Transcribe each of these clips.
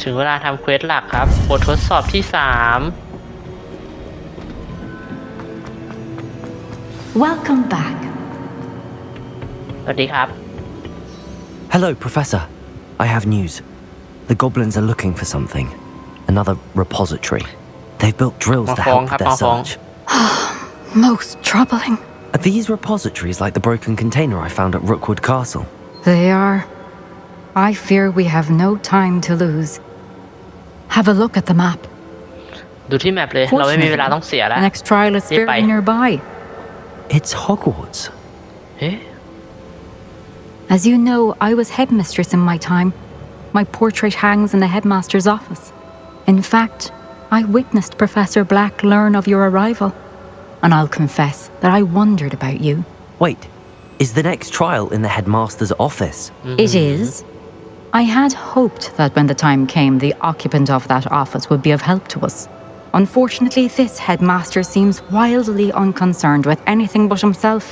ถึงเวลาทำเควสหลักครับบททดสอบที่Welcome back. สวัสดีครับ Hello, Professor. I have news. The goblins are looking for something. Another repository. They've built drills to help with their search. Most troubling. Are these repositories like the broken container I found at Rookwood Castle? They are. I fear we have no time to lose. Have a look at the map. ดูที่แมปเลยเราไม่มีเวลาต้องเสียแล้ว The next trial is very nearby. It's Hogwarts. เอ๊ะ As you know, I was headmistress in my time. My portrait hangs in the headmaster's office. In fact, I witnessed Professor Black learn of your arrival. And I'll confess that I wondered about you. Wait, is the next trial in the headmaster's office? It is. I had hoped that when the time came, the occupant of that office would be of help to us. Unfortunately, this headmaster seems wildly unconcerned with anything but himself.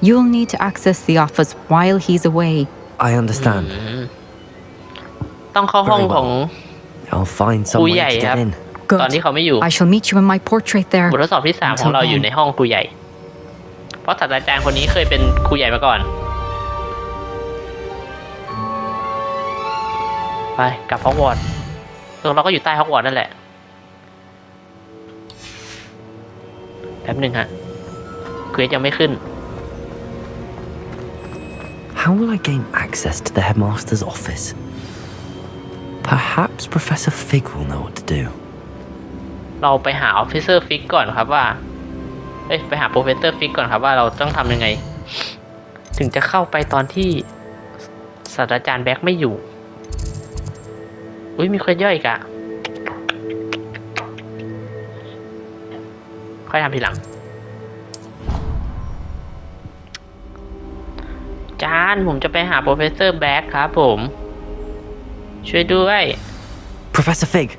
You'll need to access the office while he's away. I understand. ต้องเข้าห้องของ I'll find ครู some ให way ญ่ to ครับ get in. ตอนที่เขาไม่อยู่ I shall meet you in my portrait there. บททดสอบที่3ของเราอยู่ในห้องครูใหญ่เพราะศาสตราจารย์คนนี้เคยเป็นครูใหญ่มาก่อนไปกลับฮอกวอตส์เราก็อยู่ใต้ฮอกวอตส์นั่นแหละแป๊บหนึ่งฮะเควสยังไม่ขึ้น How will I gain access to the headmaster's office? Perhaps Professor Fig will know what to do. เราไปหาออฟฟิเซอร์ฟิกก่อนครับว่าไปหาโปรเฟสเซอร์ฟิกก่อนครับว่าเราต้องทำยังไงถึงจะเข้าไปตอนที่ศาสตราจารย์แบ็คไม่อยู่มีเควสย่อยอีกอะค่อยทำทีหลังจานผมจะไปหาโปรเฟสเซอร์แบ็คครับผมช่วยด้วย Professor Fig,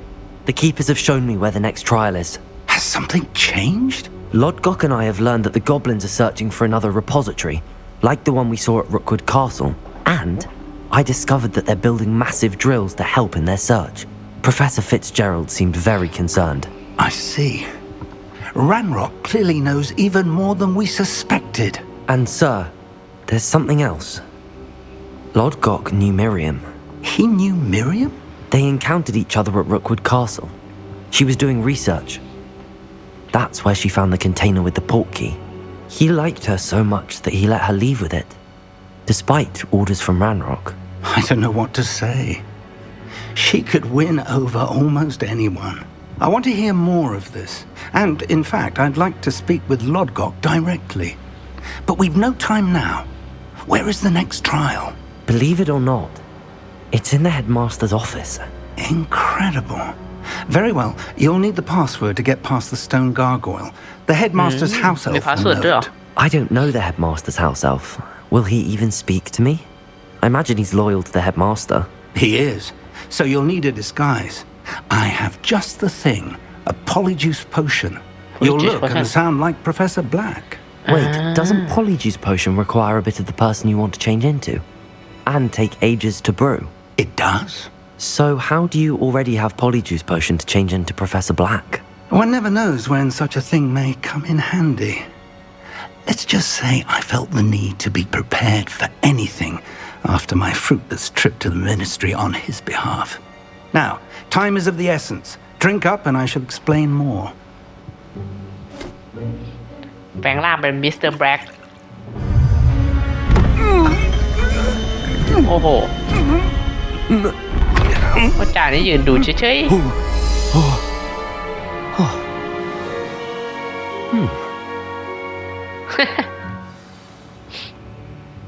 the keepers have shown me where the next trial is. Has something changed? Lodgok and I have learned that the goblins are searching for another repository, like the one we saw at Rookwood Castle, and I discovered that they're building massive drills to help in their search. Professor Fitzgerald seemed very concerned. I see. Ranrock clearly knows even more than we suspected. And sir, there's something else. Lodgok knew Miriam. He knew Miriam? They encountered each other at Rookwood Castle. She was doing research. That's where she found the container with the portkey. He liked her so much that he let her leave with it, despite orders from Ranrock. I don't know what to say. She could win over almost anyone. I want to hear more of this. And, in fact, I'd like to speak with Lodgok directly. But we've no time now. Where is the next trial? Believe it or not, it's in the headmaster's office. Incredible. Very well. You'll need the password to get past the stone gargoyle. The headmaster's house elf will know it. I don't know the headmaster's house elf. Will he even speak to me? I imagine he's loyal to the headmaster. He is. So you'll need a disguise. I have just the thing. A polyjuice potion. You'll look and sound like Professor Black. Wait, doesn't polyjuice potion require a bit of the person you want to change into? And take ages to brew? It does. So how do you already have polyjuice potion to change into Professor Black? One never knows when such a thing may come in handy. Let's just say I felt the need to be prepared for anything after my fruitless trip to the ministry on his behalf. Now, time is of the essence. Drink up and I shall explain more. แปลงร่างเป็นมิสเตอร์แบล็คโอ้โหว่าจ่านี่ยืนดูเฉย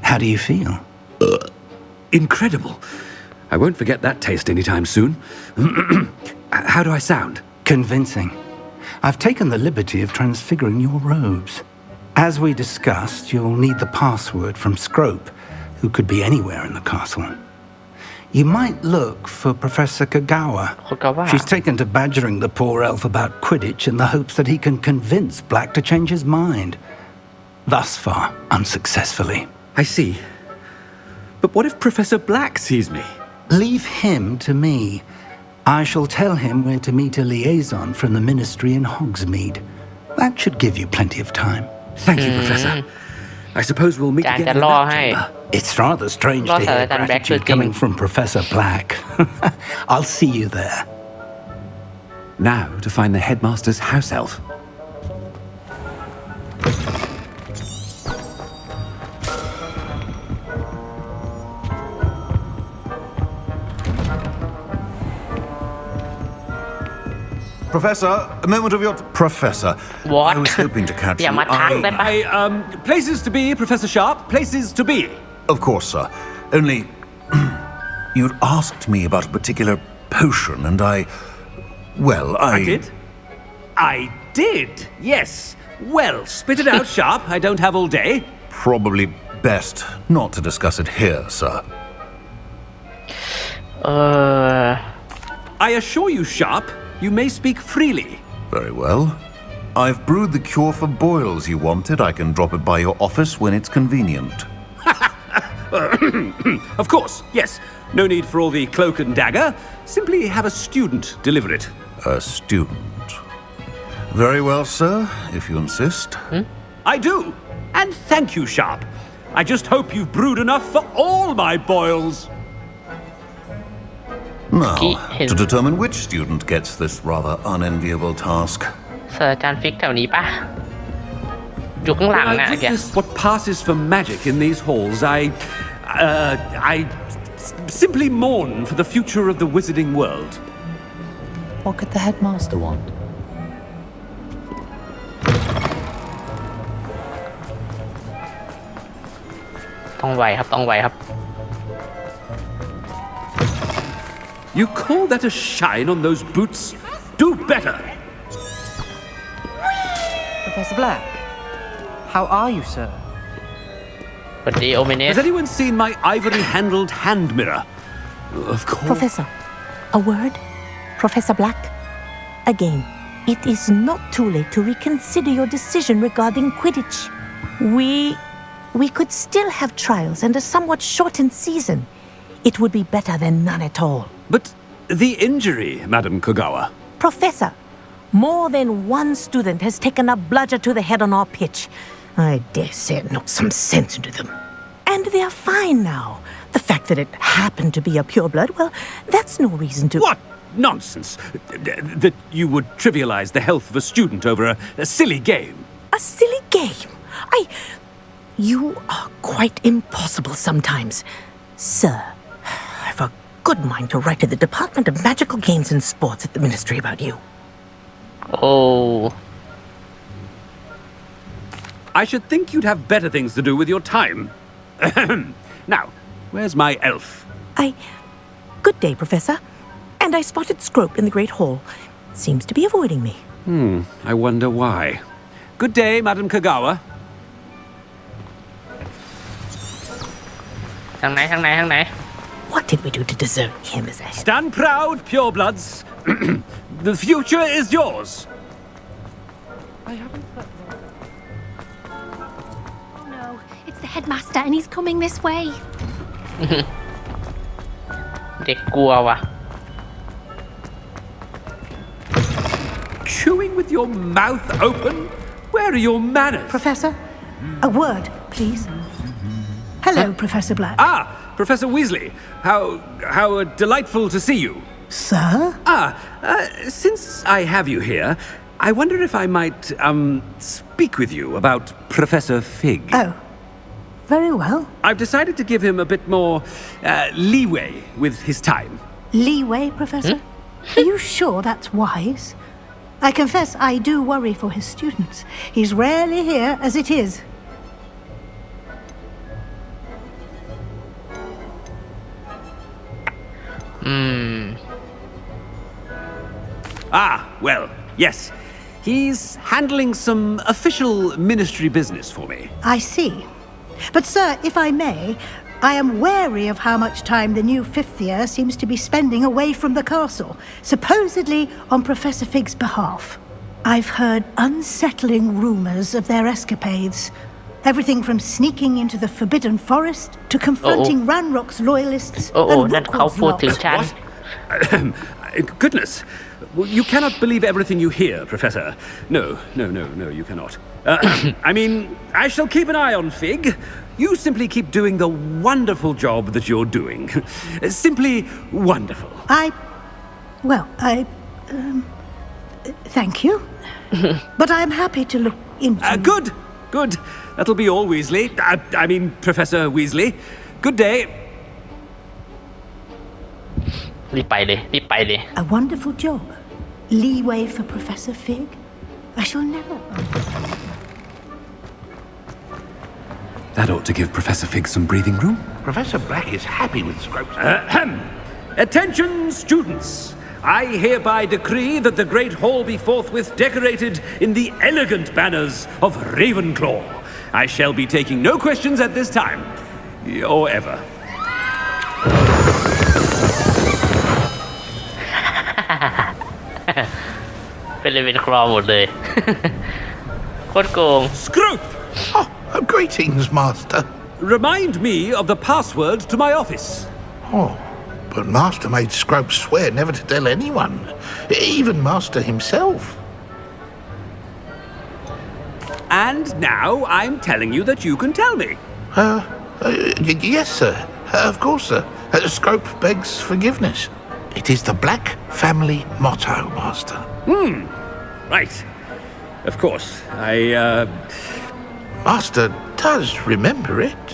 How do you feel? Incredible. I won't forget that taste anytime soon. How do I sound? Convincing. I've taken the liberty of transfiguring your robes. As we discussed, you'll need the password from Scrope, who could be anywhere in the castle. You might look for Professor Kagawa. She's taken to badgering the poor elf about Quidditch in the hopes that he can convince Black to change his mind. Thus far, unsuccessfully. I see. But what if Professor Black sees me? Leave him to me. I shall tell him where to meet a liaison from the ministry in Hogsmeade. That should give you plenty of time. Thank you, Professor. I suppose we'll meet จาน again จะ in ล่อ that ให้ chamber. It's rather strange to hear Lost Black gratitude Shooting. coming from Professor Black. I'll see you there. Now to find the headmaster's house elf. Professor, a moment of your... Professor, What? I was hoping to catch อย่า you. มาทักได้ปะ Places to be, Professor Sharp. Places to be. Of course, sir. Only... you'd asked me about a particular potion, and I... Well, I did? I did, yes. Well, spit it out, Sharp. I don't have all day. Probably best not to discuss it here, sir. I assure you, Sharp, you may speak freely. Very well. I've brewed the cure for boils you wanted. I can drop it by your office when it's convenient. Of course, yes. No need for all the cloak and dagger. Simply have a student deliver it. A student. Very well, sir, if you insist. I do. And thank you, Sharp. I just hope you've brewed enough for all my boils. Now, to determine which student gets this rather unenviable task. ศาสตราจารย์ฟิกแถวนี้ปะอยู่ข้างหลัง When น่ะ I แก witness what passes for magic in these halls, I simply mourn for the future of the wizarding world. What could the headmaster want? ต้องไวครับต้องไวครับ You call that a shine on those boots? Do better! Professor Black, how are you, sir? สวัสดีโอเมเนส Has anyone seen my ivory-handled hand mirror? Of course. Professor, a word? Professor Black? Again, it is not too late to reconsider your decision regarding Quidditch. We could still have trials and a somewhat shortened season. It would be better than none at all. But the injury, Madam Kogawa. Professor, more than one student has taken a bludger to the head on our pitch. I dare say it knocked some sense into them. And they are fine now. The fact that it happened to be a pureblood, well, that's no reason to... What nonsense! That you would trivialize the health of a student over a silly game. A silly game? You are quite impossible sometimes. Sir, I've a good mind to write to the Department of Magical Games and Sports at the Ministry about you. โอ้ I should think you'd have better things to do with your time. Now, where's my elf? Good day, Professor. And I spotted Scrope in the Great Hall. Seems to be avoiding me. I wonder why. Good day, Madam Kogawa. ทางไหนทางไหนทางไหน What did we do to deserve him as a head? Stand proud, purebloods. The future is yours. Oh no, it's the headmaster and he's coming this way. เด็กกลัวว่ะ Chewing with your mouth open? Where are your manners? Professor, a word, please. Hello, Professor Black. Professor Weasley. How delightful to see you. Sir? Since I have you here, I wonder if I might, speak with you about Professor Fig. Oh, very well. I've decided to give him a bit more, leeway with his time. Leeway, Professor? Are you sure that's wise? I confess I do worry for his students. He's rarely here as it is. Well, yes. He's handling some official ministry business for me. I see. But, sir, if I may, I am wary of how much time the new fifth year seems to be spending away from the castle, supposedly on Professor Fig's behalf. I've heard unsettling rumours of their escapades. Everything from sneaking into the Forbidden Forest to confronting Ranrock's loyalists and นั่นเขา Rookwood's พูดถึง lot. ฉัน Goodness. Well, you cannot believe everything you hear, Professor. No, you cannot. I mean, I shall keep an eye on Fig. You simply keep doing the wonderful job that you're doing. Simply wonderful. Thank you. But I'm happy to look into... Good. That'll be all, Weasley. I mean, Professor Weasley. Good day. รีบไปเลย A wonderful job. Leeway for Professor Fig. I shall never... That ought to give Professor Fig some breathing room. Professor Black is happy with Scrope's... Attention, students! I hereby decree that the Great Hall be forthwith decorated in the elegant banners of Ravenclaw. I shall be taking no questions at this time. Or ever. เป็นเลเวนคลอหมดเลย โคตรโกง Scrope! Greetings, Master. Remind me of the password to my office. But Master made Scrope swear never to tell anyone, even Master himself. And now I'm telling you that you can tell me. Yes, sir. Of course, sir. Scrope begs forgiveness. It is the Black family motto, Master. Right. Of course. Master does remember it.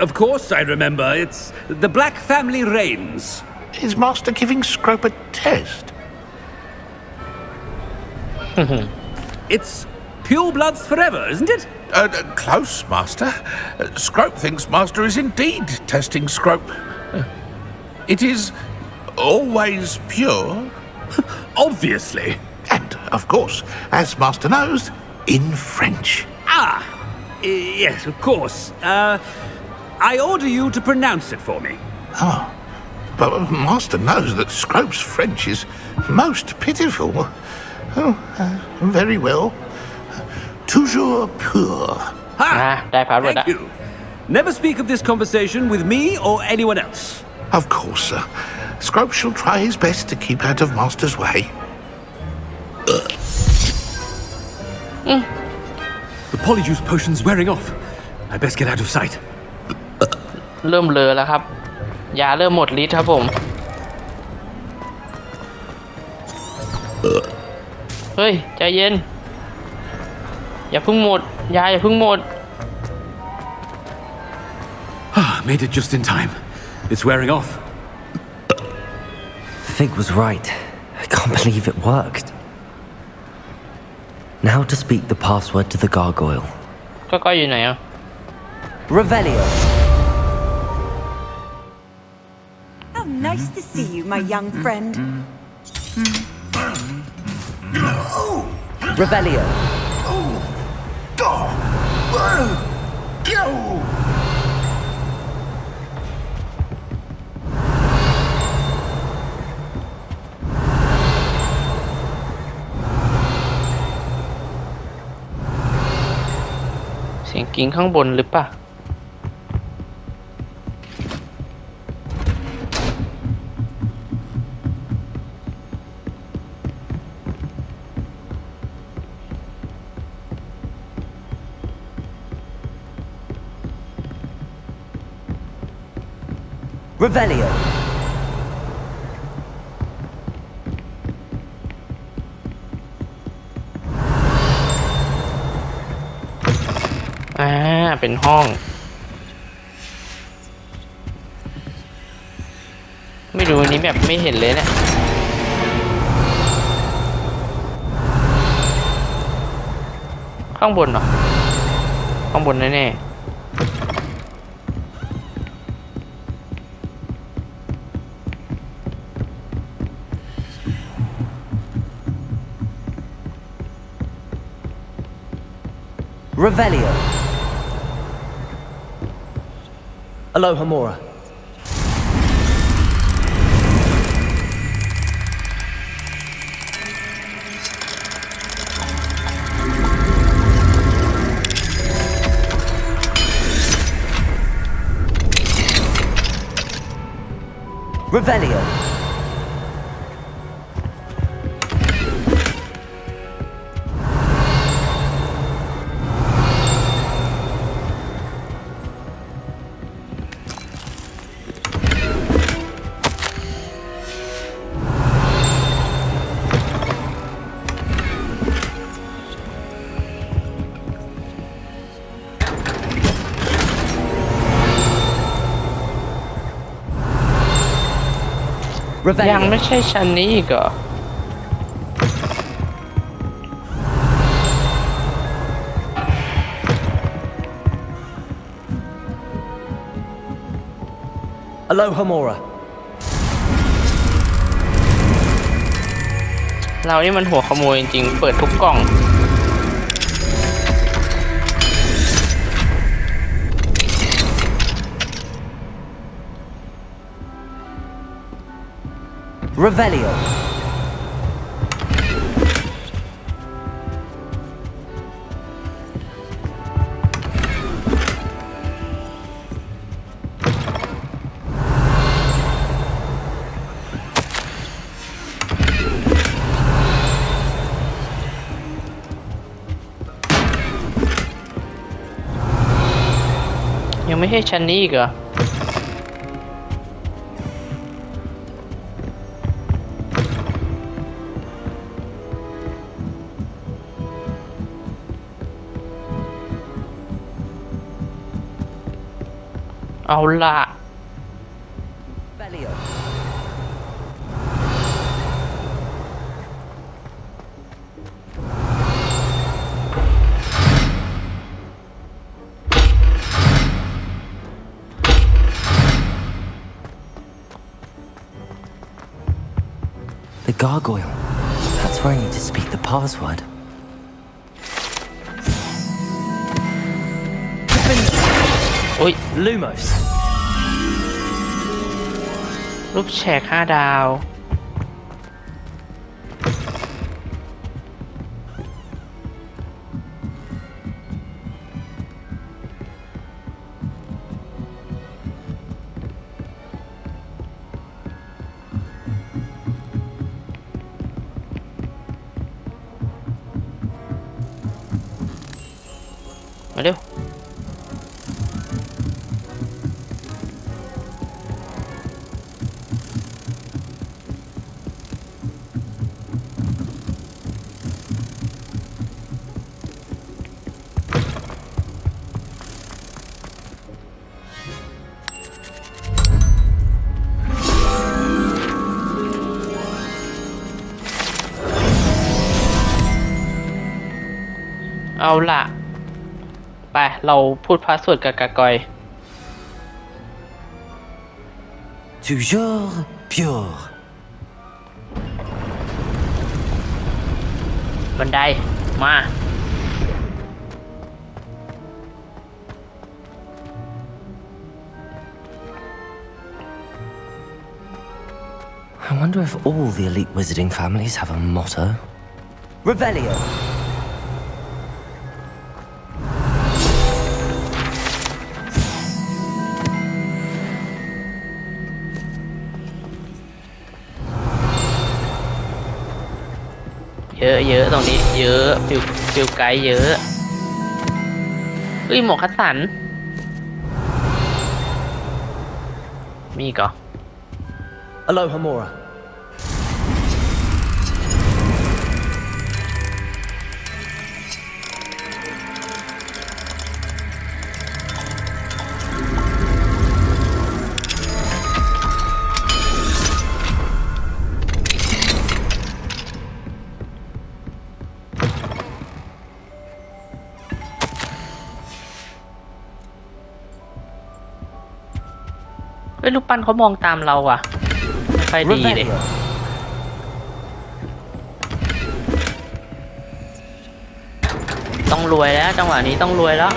Of course I remember. It's the Black family reigns. Is Master giving Scrope a test? It's pure bloods forever, isn't it? Close, Master. Scrope thinks Master is indeed testing Scrope. It is always pure. Obviously. And, of course, as Master knows, in French. Yes, of course. I order you to pronounce it for me. But Master knows that Scrope's French is most pitiful. Very well. Toujours pur. ได้พาร์ทเวิร์ด Thank you. Never speak of this conversation with me or anyone else. Of course, sir. Scrope shall try his best to keep out of Master's way. The polyjuice potion's wearing off. I best get out of sight. เริ่มเลอแล้วครับ ยาเริ่มหมดฤทธิ์ครับผม เฮ้ย ใจเย็น อย่าเพิ่งหมด ยาอย่าเพิ่งหมด Made it just in time. It's wearing off. Fig was right. I can't believe it worked. Now to speak the password to the gargoyle. ก็อยู่ไหนอ่ะ Revelio. How nice to see you, my young friend. Revelio.เสียงกิ้งข้างบนหรือเปล่า Revelio. เป็นห้อง ไม่รู้อันนี้แบบไม่เห็นเลยเนี่ย ข้างบนเหรอ ข้างบนแน่ๆ Revelio. Alohomora. Revelio. ยังไม่ใช่ชั้นนี้อีกเหรอ Alohomora. เรานี่มันหัวขโมยจริงๆ เปิดทุกกล่อง Revelio.ยังไม่ใช่ชั้นนี้อีกเหรอ เอาล่ะ Revelio. The gargoyle. That's where I need to speak the password. Oi. Lumos. รูปแฉก5 ดาว มาเร็ว เอาล่ะ ไป เราพูดพาสเวิร์ดกับกากอย Toujours pure. บันได มา I wonder if all the elite wizarding families have a motto. Revelio.เยอะตรงนี้ เยอะฟิวไกด์เยอะเฮ้ยหมวกคัสสัน มีอีก่อ Alohomora. เฮ้ยลูกปั้นเขามองตามเราอ่ะไม่ค่อยดีเลย Revelio. ต้องรวยแล้วจังหวะนี้ต้องรวยแล้ว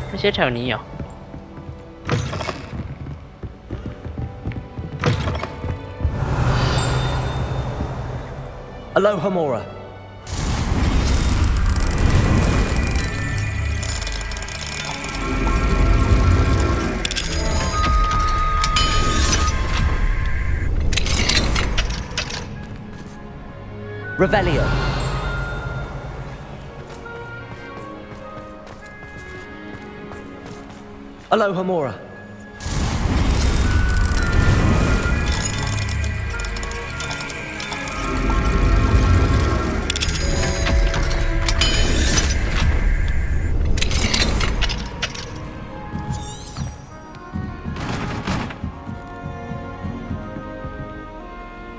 ไม่ใช่แถวนี้หรอ Aloha Mora. Revelio. Aloha Mora.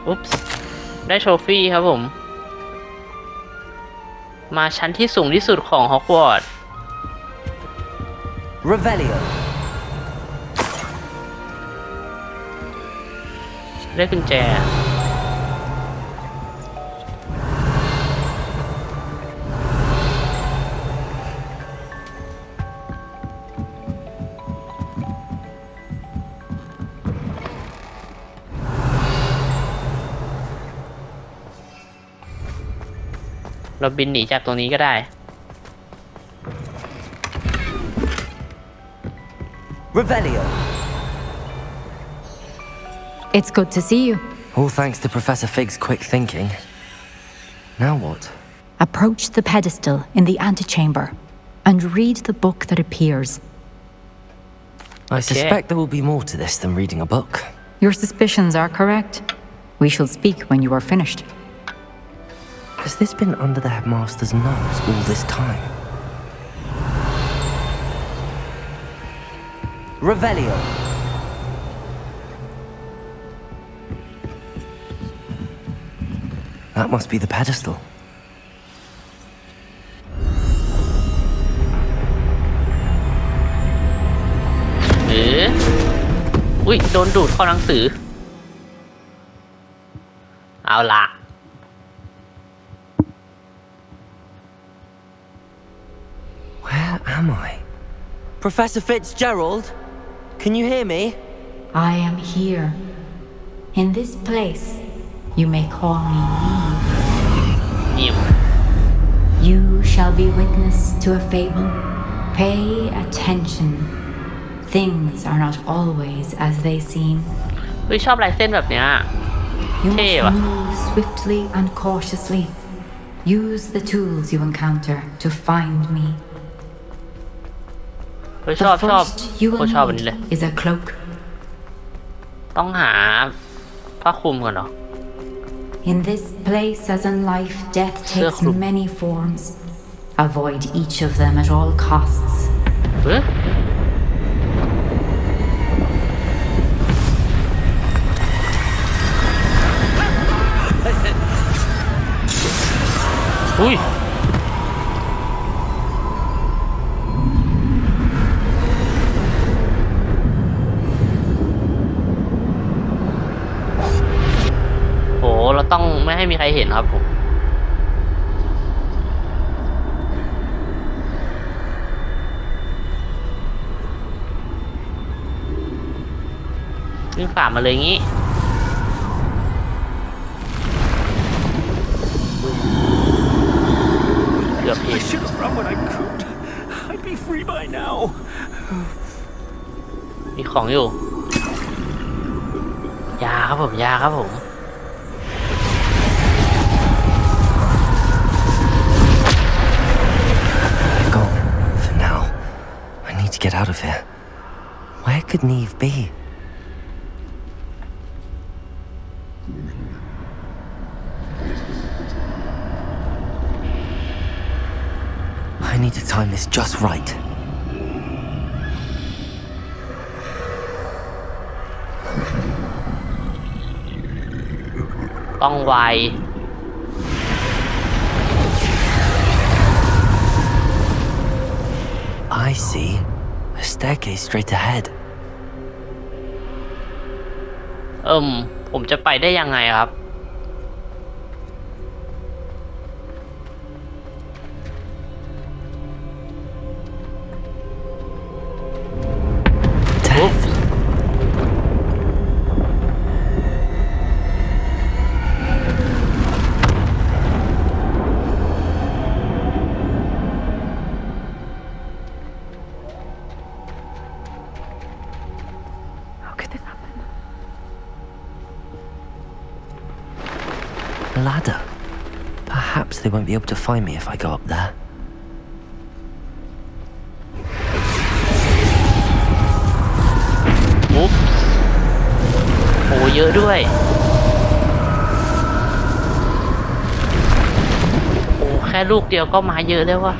อุ๊ปส์ได้โทรฟี่ครับผม มาชั้นที่สูงที่สุดของฮอกวอตส์ Revelio. ได้กุญแจเราบินหนีจากตรงนี้ก็ได้ Revelio. It's good to see you. All thanks to Professor Fig's quick thinking. Now what? Approach the pedestal in the antechamber and read the book that appears. I suspect there will be more to this than reading a book. Your suspicions are correct. We shall speak when you are finished. Has this been under the headmaster's nose all this time? Revelio. That must be the pedestal. อุ๊ยโดนดูดเข้าหนังสือ เอาล่ะ Where am I? Professor Fitzgerald? Can you hear me? I am here. In this place, you may call me Neve. นิว You shall be witness to a fable. Pay attention. Things are not always as they seem. เฮ้ยชอบลายเส้นแบบเนี้ย You เท่ must ว่ะ move swiftly and cautiously. Use the tools you encounter to find me. เฮ้ยช The อบ first you โค will ตรชอบอันนี้เลย need is a cloak. ต้องหาผ้าคลุมก่อนเหรอ In this place, as in life, death takes Circle. many forms. Avoid each of them at all costs. เฮ้ยอุ้ยโหเราต้องไม่ให้มีใครเห็นครับผมวิ่งฝ่ามาเลยงี้เกือบเห็น I should have run when I could. I'd be free by now. มีของอยู่ ยาครับผม ยาครับผม Go for now. I need to get out of here. Where could Neve be? I need to time this just right. ต้องไว I see. A staircase straight ahead. ผมจะไปได้ยังไงครับ Death. A ladder. Perhaps they won't be able to find me if I go up there. อุ๊บโอ้เยอะด้วยโอ้แค่ลูกเดียวก็มาเยอะแล้ววะ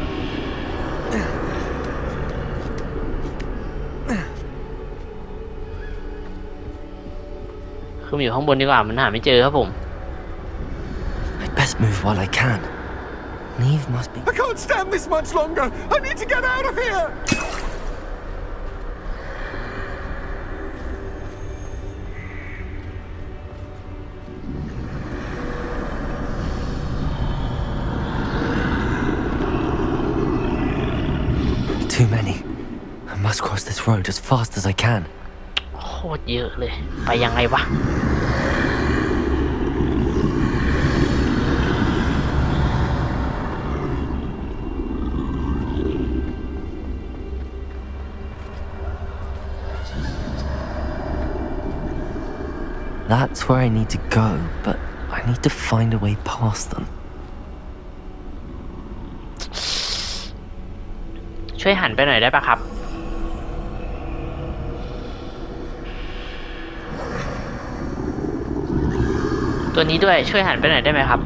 คืออยู่ข้างบนดีกว่ามันหาไม่เจอครับผม I'd best move while I can. Neve must be. I can't stand this much longer. I need to get out of here. Too many. I must cross this road as fast as I can. โคตรเยอะเลยไปยังไงวะ That's where I need to go, but I need to find a way past them. ช่วยหันไปหน่อยได้ปะครับตัวนี้ด้วยช่วยหันไปหน่อยได้ไหมครับ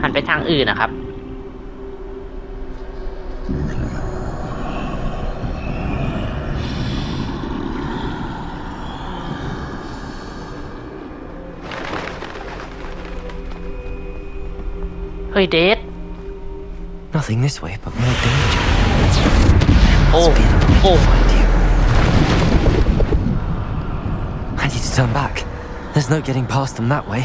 หันไปทางอื่นนะครับเฮ้ยเดท Nothing this way, but more danger. Oh, oh. Find you. I need to turn back. There's no getting past them that way.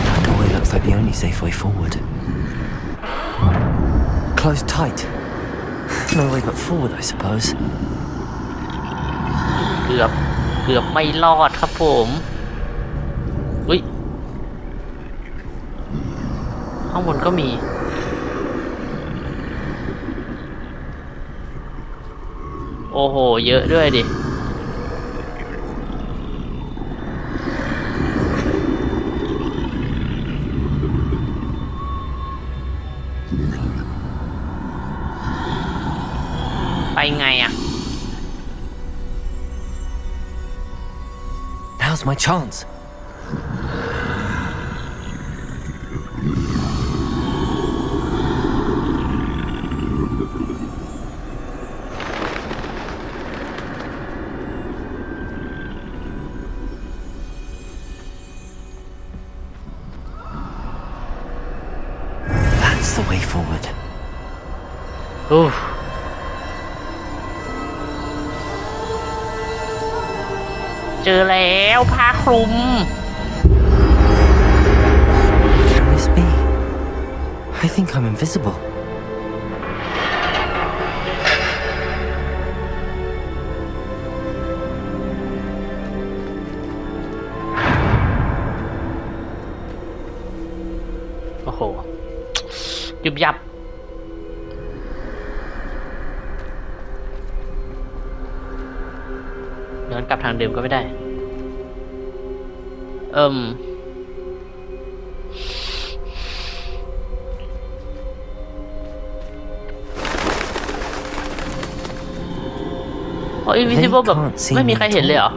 That doorway looks like the only safe way forward. Closed tight. No way but forward, I suppose. เกือบไม่รอดครับผมอุ้ยข้างบนก็มีโอ้โหเยอะด้วยดิไปไงอ่ะNow's my chance. That's the way forward. Ooh. เจอแล้วผ้าคลุม Can this be? I think I'm invisible.โอ้โหยุบยับย้อนกลับทางเดิมก็ไม่ได้invisible แบบไม่มีใครเห็นเลยเหรอ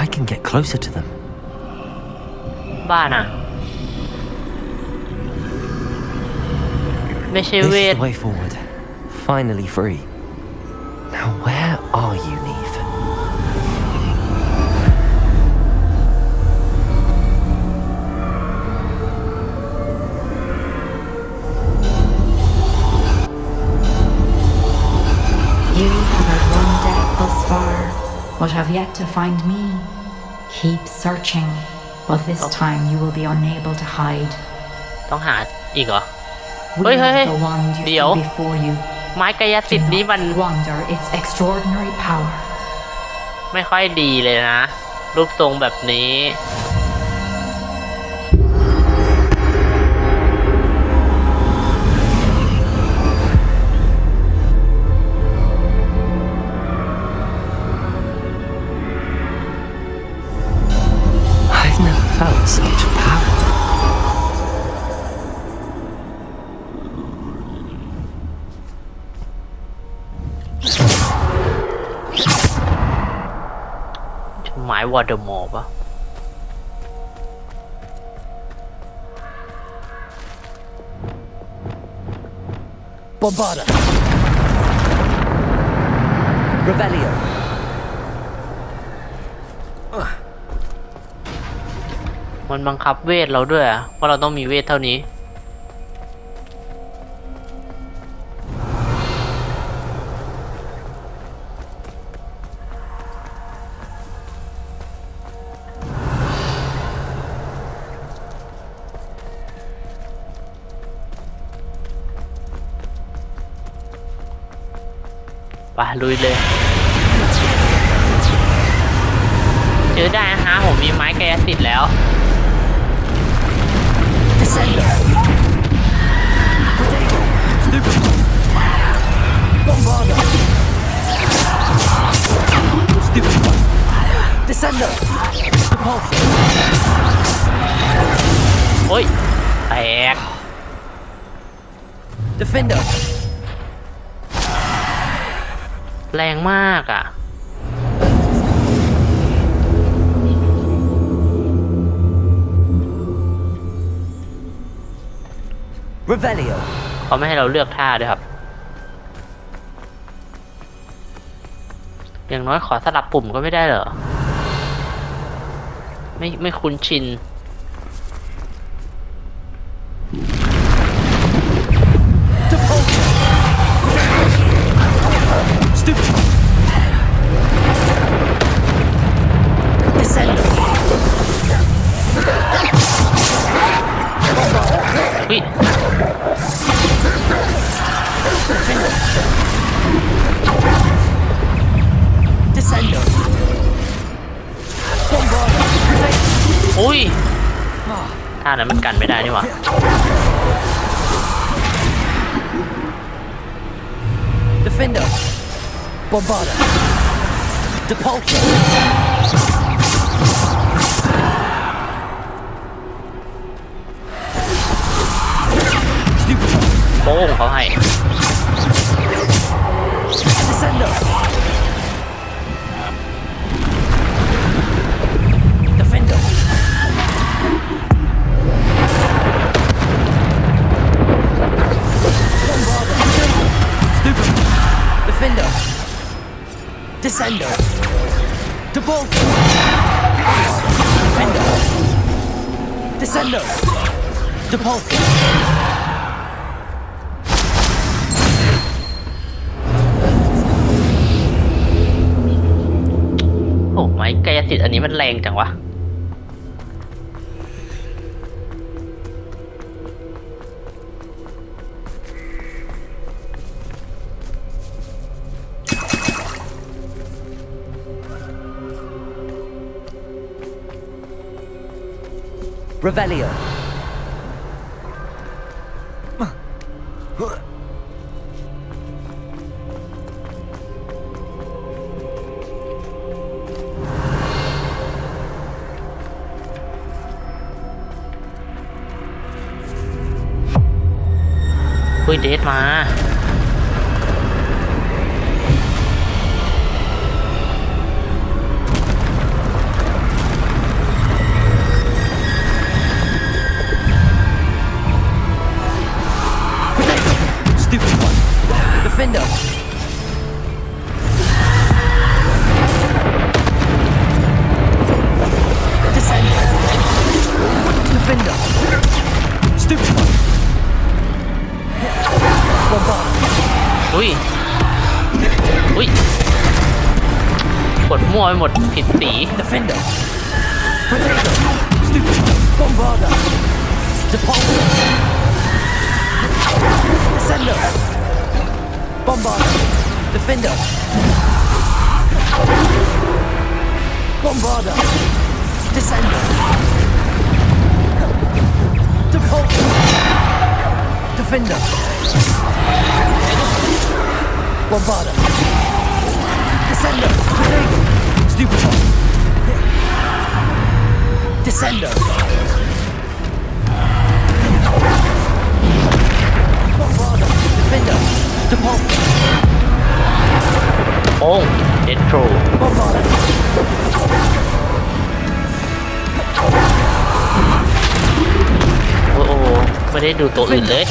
I can get closer to them. บ้าน่ะไม่ใช่เว This is ท the way forward. Finally free. Now where are you, Neve? You have had one death thus far, but have yet to find me. Keep searching, but this time you will be unable to hide. ต้องหาอีกเหรอ Wield the wand you see before you. ไม้กายสิทธิ์นี้มัน Squander its extraordinary power. ไม่ค่อยดีเลยนะ รูปทรงแบบนี้ I วอร์เดอมอร์ปะ Bombarda. Revelio. มันบังคับเวทเราด้วยอะว่าเราต้องมีเวทเท่านี้ไปลุยเลยเจอได้นะฮะผมมีไม้กายสิทธิ์แล้ว Descender. Stupid. Bombarda. Stupid. Descender. Repulsor. โอ้ยแตก Defender. แรงมากอ่ะ Revelio. เขาไม่ให้เราเลือกท่าด้วยครับ อย่างน้อยขอสลับปุ่มก็ไม่ได้เหรอ ไม่คุ้นชิน Stupid. Descender. วิ Descender. Bombarda. อุ้ยท่านั้นมันกันไม่ได้นี่หว่า Defender. Bombarda. Depulsor. โป้งเขาให้ Descender. Defender. Bombarda. Stupid. Defender. Descender. Depulsor. Defender. Descender. Depulsor. โอ้ไม้กายสิทธิ์อันนี้มันแรงจังวะ Revelio.เฮ้ยเดทมา Stupid one. Defender. Descender. Defender. Stupid one. Bombard. อุ้ย อุ้ย กดมั่วไปหมดผิดสี Defender. Potato. Stupid one. Bombarda. Depulsor. Descender. Bombarda. Defender. Bombarda. Descender. Depulsor. Defender. Bombarda. Descender. Potato. Stupid one. Descender. Bombarda. Defender. Depulsor. โอ้เดทโทร Bombarda. ไม่ได้ดูตัวอื่นเลย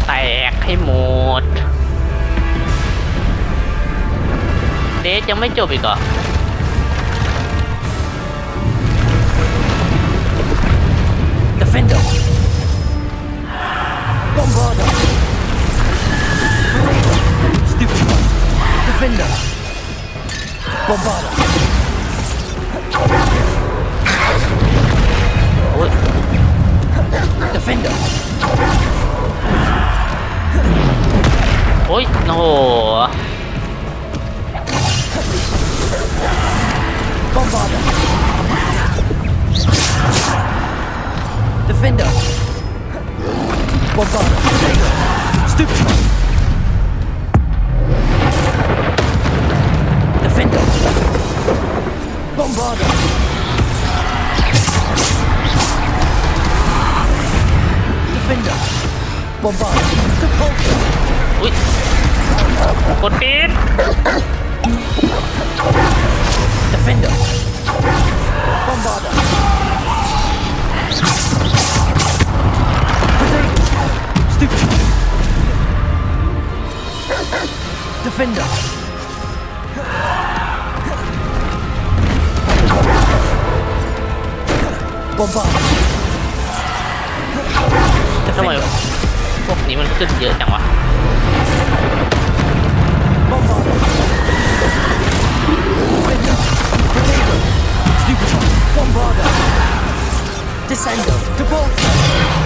แตกให้หมดเดทยังไม่จบอีกเหรอโอ้ยโอ้โหDefender. Bombarder. Stupid. Defender. Bombarder. Defender. Bombarder. Repulsor. อุ้ยกดปิด Defender. Bombarder. Stupid. Defender. Bombarder. ทำไมพวกนี้มันขึ้นเยอะจังวะ Bombarder. Defender. Potato. Stupid. Bombarder. Descender. Repulsor.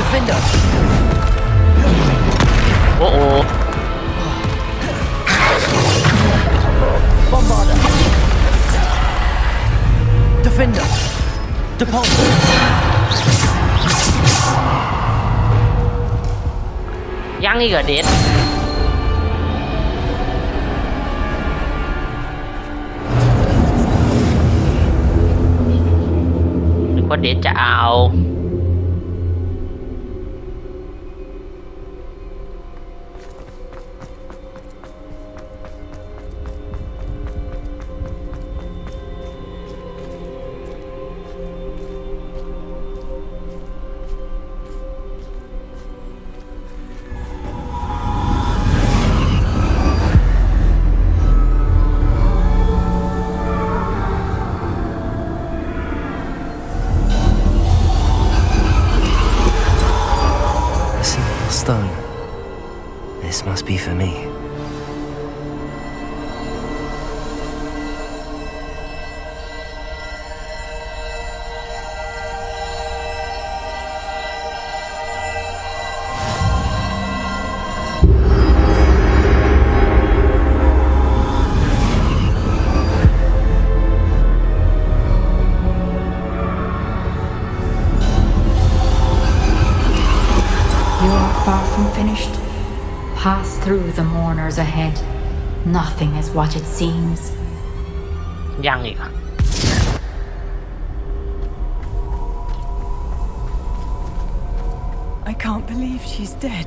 Defender. โอ้โห Bombarder. Defender. Repulsor. ยังอีกเหรอเดทหรือว่าเดทจะเอาStone. This must be for me. Far from finished. Pass through the mourners ahead. Nothing is what it seems. ยังอีกอ่ะ I can't believe she's dead.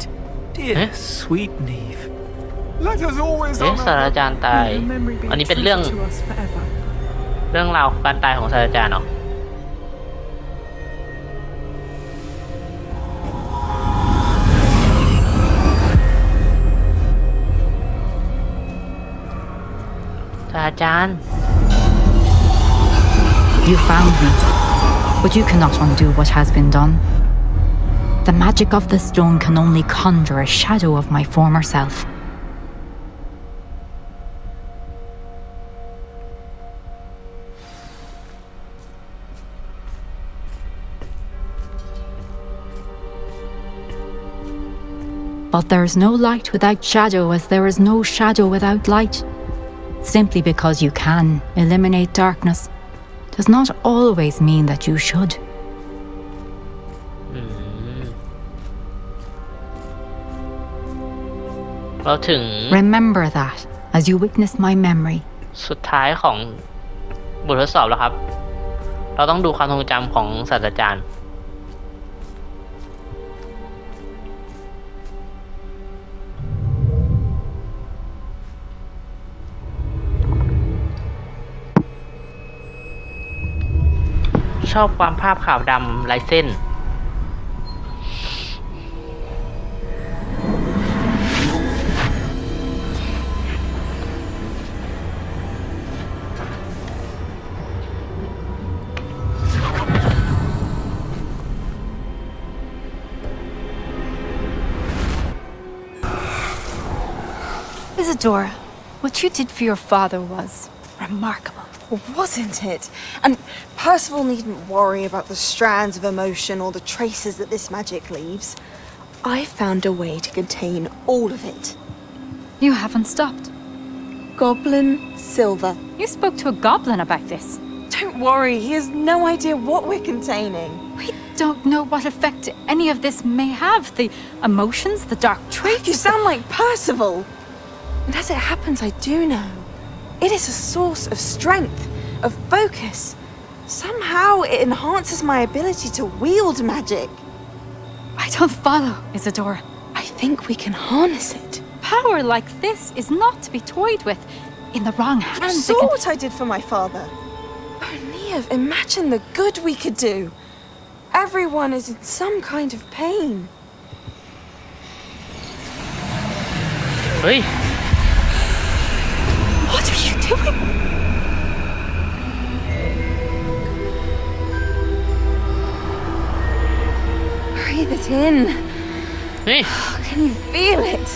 Dear sweet Neve. Let us always เอ๊ะศาสตราจารย์ตาย อันนี้เป็นเรื่องราวการตายของศาสตราจารย์เหรออาจารย์ You found me, but you cannot undo what has been done. The magic of the stone can only conjure a shadow of my former self. But there is no light without shadow, as there is no shadow without light. Simply because you can eliminate darkness does not always mean that you should. เราถึง Remember that as you witness my memory. สุดท้ายของบททดสอบแล้วครับ เราต้องดูความทรงจำของศาสตราจารย์ชอบความภาพขาวดำลายเส้นIsadora, what you did for your father was remarkable. Wasn't it? And Percival needn't worry about the strands of emotion or the traces that this magic leaves. I found a way to contain all of it. You haven't stopped. Goblin silver. You spoke to a goblin about this. Don't worry, he has no idea what we're containing. We don't know what effect any of this may have. The emotions, the dark traits. You sound like Percival. And as it happens, I do know. It is a source of strength, of focus. Somehow it enhances my ability to wield magic. I don't follow, Isadora. I think we can harness it. Power like this is not to be toyed with. In the wrong You hands, saw what I did for my father. Oh, Neve, imagine the good we could do. Everyone is in some kind of pain. เฮ้ย What are you doing? Breathe it in. เฮ้ย Can you feel it?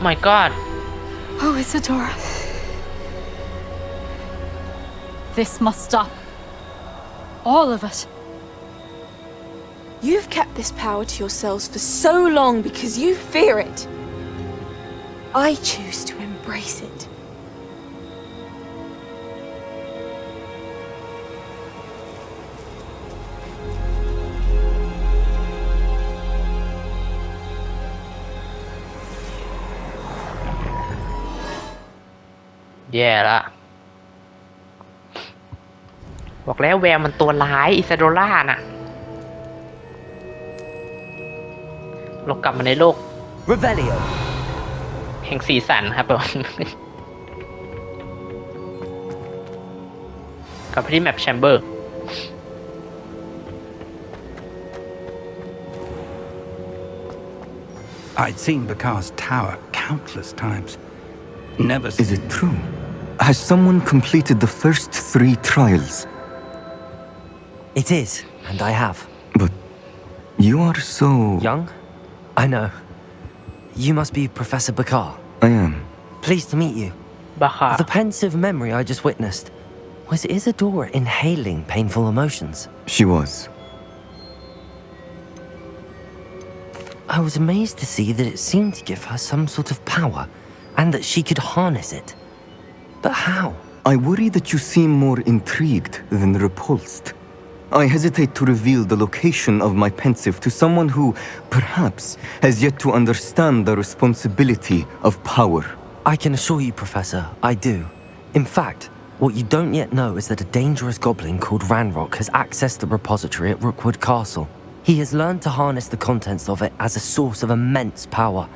my god Oh, Isadora. This must stop. All of it. You've kept this power to yourselves for so long because you fear it. I choose to embrace it.แย่ละบอกแล้วแววมันตัวร้ายอิซาโดล่าน่ะเรากลับมาในโลก Revelio แห่งสีสันครับผม กลับไปที่แมปแชมเบอร์ I'd seen Bakar's tower countless times. Never Is it true? Has someone completed the first 3 trials? It is, and I have. But you are so... Young? I know. You must be Professor Bakar. I am. Pleased to meet you. Bakar. The pensive memory I just witnessed. Was Isadora inhaling painful emotions? She was. I was amazed to see that it seemed to give her some sort of power, and that she could harness it. But how? I worry that you seem more intrigued than repulsed. I hesitate to reveal the location of my pensive to someone who, perhaps, has yet to understand the responsibility of power. I can assure you, Professor, I do. In fact, what you don't yet know is that a dangerous goblin called Ranrock has accessed the repository at Rookwood Castle. He has learned to harness the contents of it as a source of immense power.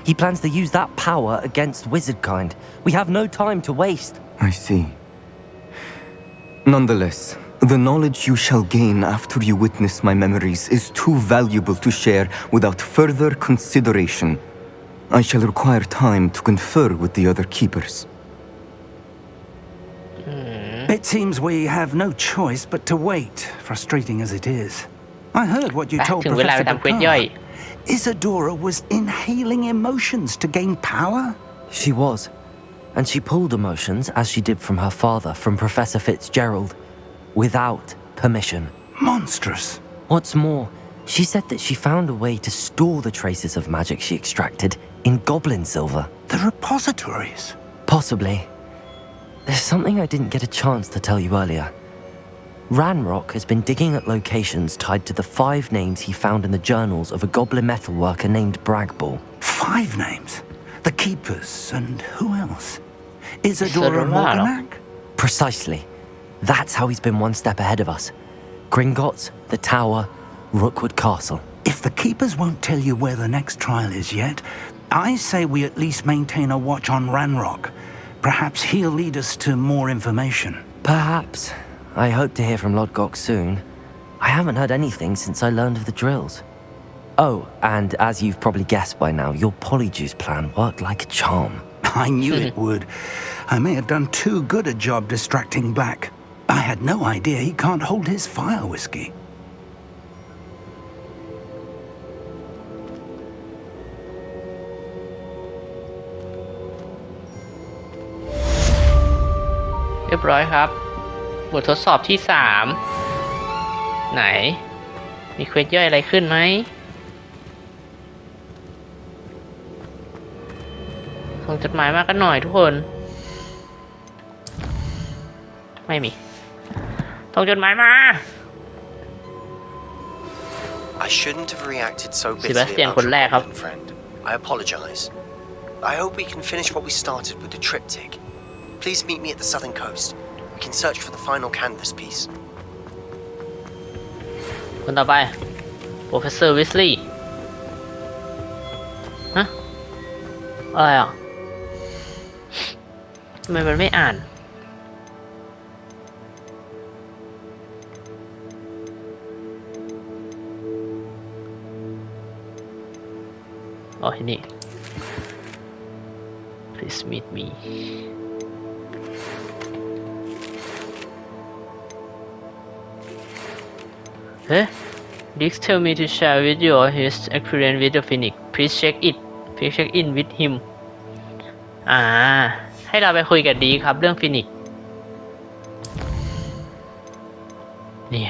He plans to use that power against wizardkind. We have no time to waste. I see. Nonetheless, the knowledge you shall gain after you witness my memories is too valuable to share without further consideration. I shall require time to confer with the other keepers. It seems we have no choice but to wait, frustrating as it is. I heard what you ไป told ถึงเวลาไป Professor ทำเควสย่อย Bakar. Isadora was inhaling emotions to gain power? She was. And she pulled emotions, as she did from her father, from Professor Fitzgerald, without permission. Monstrous. What's more, she said that she found a way to store the traces of magic she extracted in goblin silver. The repositories. Possibly. There's something I didn't get a chance to tell you earlier. Ranrock has been digging at locations tied to the 5 names he found in the journals of a goblin metalworker named Bragball. 5 names? The Keepers and who else? Isadora Morganac? Precisely. That's how he's been one step ahead of us. Gringotts, the Tower, Rookwood Castle. If the keepers won't tell you where the next trial is yet, I say we at least maintain a watch on Ranrock. Perhaps he'll lead us to more information. Perhaps. I hope to hear from Lodgok soon. I haven't heard anything since I learned of the drills. Oh, and as you've probably guessed by now, your polyjuice plan worked like a charm. I knew it would. I may have done too good a job distracting Black. I had no idea he can't hold his fire whiskey. เรียบร้อยครับบททดสอบที่3ไหนมีเควสย่อยอะไรขึ้นไหมส่งจดหมายมากันหน่อยทุกคนไม่มีส่งจดหมายมา I shouldn't have reacted so bitterly Sebastian about คนแรกครับ your friend. I apologize. I hope we can finish what we started with the triptych. Please meet me at the southern coast. We can search for the final canvas piece. คนต่อไป Professor Weasley ฮะอะไรอ่ะทำไมมันไม่อ่านอ๋อนี่ Please meet me Huh? Dix tell me to share with you his experience with the Phoenix. Please check it. Please check in with him. ให้เราไปคุยกับดีครับเรื่องฟินิกซ์นี่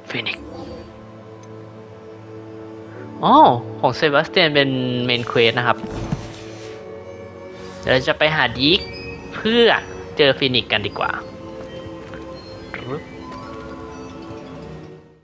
ฟินิกซ์อ๋อของเซบาสเตียนเป็นเมนเควสนะครับเดี๋ยวเราจะไปหาดีกเพื่อเจอฟินิกซ์กันดีกว่า